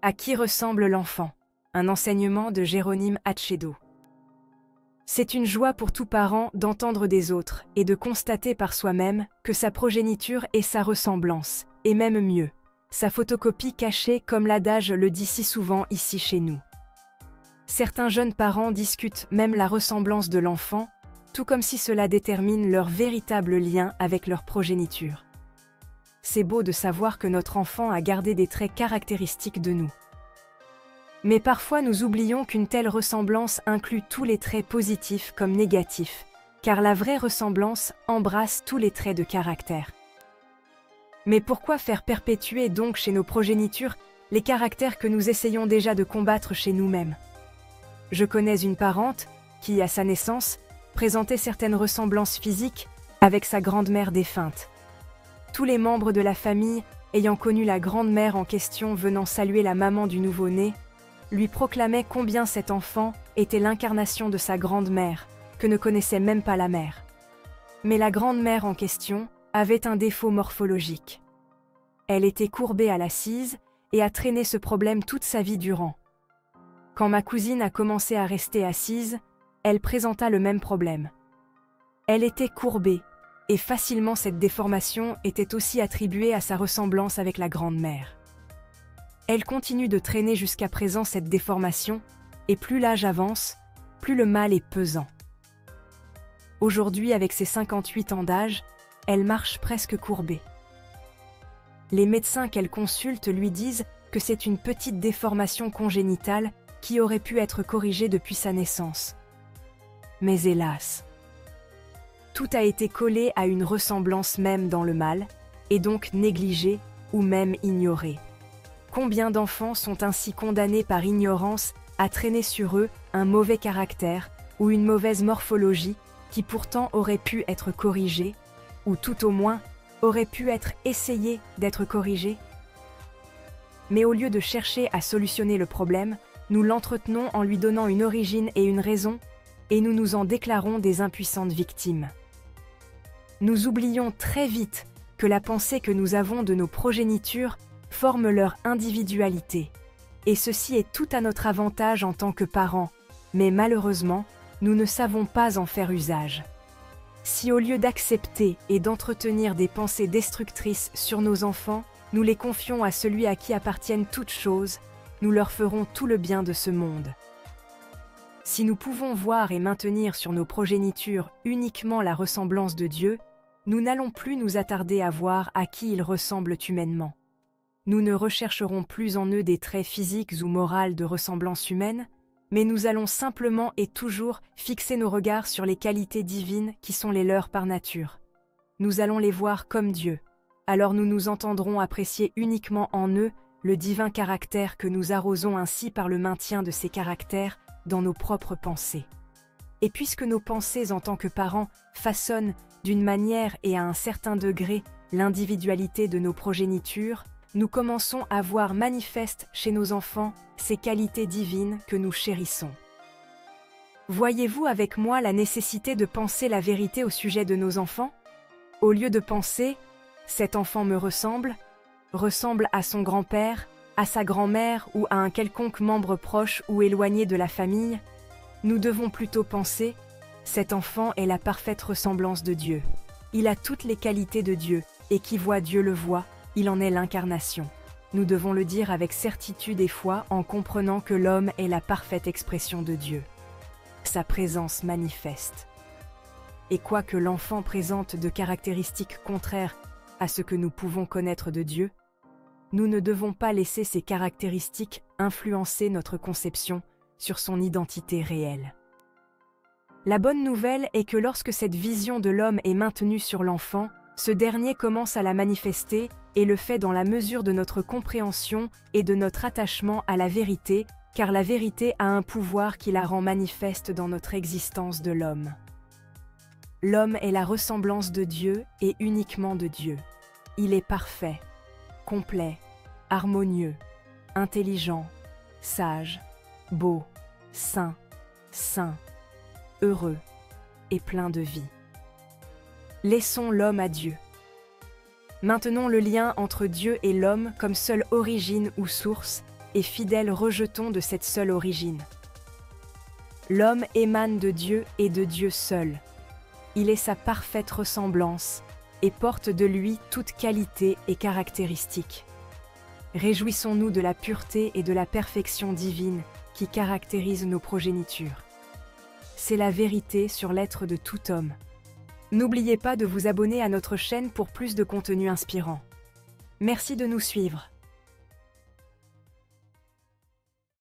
À qui ressemble l'enfant? Un enseignement de Jérônime Hachedo. C'est une joie pour tout parent d'entendre des autres et de constater par soi-même que sa progéniture est sa ressemblance, et même mieux, sa photocopie cachée comme l'adage le dit si souvent ici chez nous. Certains jeunes parents discutent même la ressemblance de l'enfant, tout comme si cela détermine leur véritable lien avec leur progéniture. C'est beau de savoir que notre enfant a gardé des traits caractéristiques de nous. Mais parfois nous oublions qu'une telle ressemblance inclut tous les traits positifs comme négatifs, car la vraie ressemblance embrasse tous les traits de caractère. Mais pourquoi faire perpétuer donc chez nos progénitures les caractères que nous essayons déjà de combattre chez nous-mêmes? Je connais une parente qui, à sa naissance, présentait certaines ressemblances physiques avec sa grand-mère défunte. Tous les membres de la famille, ayant connu la grand-mère en question venant saluer la maman du nouveau-né, lui proclamaient combien cet enfant était l'incarnation de sa grand-mère, que ne connaissait même pas la mère. Mais la grand-mère en question avait un défaut morphologique. Elle était courbée à l'assise et a traîné ce problème toute sa vie durant. Quand ma cousine a commencé à rester assise, elle présenta le même problème. Elle était courbée, et facilement cette déformation était aussi attribuée à sa ressemblance avec la grand-mère. Elle continue de traîner jusqu'à présent cette déformation, et plus l'âge avance, plus le mal est pesant. Aujourd'hui, avec ses 58 ans d'âge, elle marche presque courbée. Les médecins qu'elle consulte lui disent que c'est une petite déformation congénitale qui aurait pu être corrigée depuis sa naissance. Mais hélas, tout a été collé à une ressemblance même dans le mal, et donc négligé ou même ignoré. Combien d'enfants sont ainsi condamnés par ignorance à traîner sur eux un mauvais caractère ou une mauvaise morphologie qui pourtant aurait pu être corrigée, ou tout au moins aurait pu être essayée d'être corrigée? Mais au lieu de chercher à solutionner le problème, nous l'entretenons en lui donnant une origine et une raison, et nous nous en déclarons des impuissantes victimes. Nous oublions très vite que la pensée que nous avons de nos progénitures forme leur individualité, et ceci est tout à notre avantage en tant que parents, mais malheureusement, nous ne savons pas en faire usage. Si au lieu d'accepter et d'entretenir des pensées destructrices sur nos enfants, nous les confions à celui à qui appartiennent toutes choses, nous leur ferons tout le bien de ce monde. Si nous pouvons voir et maintenir sur nos progénitures uniquement la ressemblance de Dieu, nous n'allons plus nous attarder à voir à qui ils ressemblent humainement. Nous ne rechercherons plus en eux des traits physiques ou moraux de ressemblance humaine, mais nous allons simplement et toujours fixer nos regards sur les qualités divines qui sont les leurs par nature. Nous allons les voir comme Dieu, alors nous nous entendrons apprécier uniquement en eux le divin caractère que nous arrosons ainsi par le maintien de ces caractères dans nos propres pensées. Et puisque nos pensées en tant que parents façonnent d'une manière et à un certain degré l'individualité de nos progénitures, nous commençons à voir manifestes chez nos enfants ces qualités divines que nous chérissons. Voyez-vous avec moi la nécessité de penser la vérité au sujet de nos enfants? Au lieu de penser « cet enfant me ressemble », ressemble à son grand-père, à sa grand-mère ou à un quelconque membre proche ou éloigné de la famille, nous devons plutôt penser « cet enfant est la parfaite ressemblance de Dieu. Il a toutes les qualités de Dieu, et qui voit Dieu le voit, il en est l'incarnation. » Nous devons le dire avec certitude et foi en comprenant que l'homme est la parfaite expression de Dieu. Sa présence manifeste. Et quoique l'enfant présente de caractéristiques contraires à ce que nous pouvons connaître de Dieu, nous ne devons pas laisser ces caractéristiques influencer notre conception sur son identité réelle. La bonne nouvelle est que lorsque cette vision de l'homme est maintenue sur l'enfant, ce dernier commence à la manifester et le fait dans la mesure de notre compréhension et de notre attachement à la vérité, car la vérité a un pouvoir qui la rend manifeste dans notre existence de l'homme. L'homme est la ressemblance de Dieu et uniquement de Dieu. Il est parfait, complet, harmonieux, intelligent, sage, beau, saint, heureux et plein de vie. Laissons l'homme à Dieu. Maintenons le lien entre Dieu et l'homme comme seule origine ou source, et fidèles rejetons de cette seule origine. L'homme émane de Dieu et de Dieu seul. Il est sa parfaite ressemblance et porte de lui toute qualité et caractéristique. Réjouissons-nous de la pureté et de la perfection divine qui caractérisent nos progénitures. C'est la vérité sur l'être de tout homme. N'oubliez pas de vous abonner à notre chaîne pour plus de contenu inspirant. Merci de nous suivre.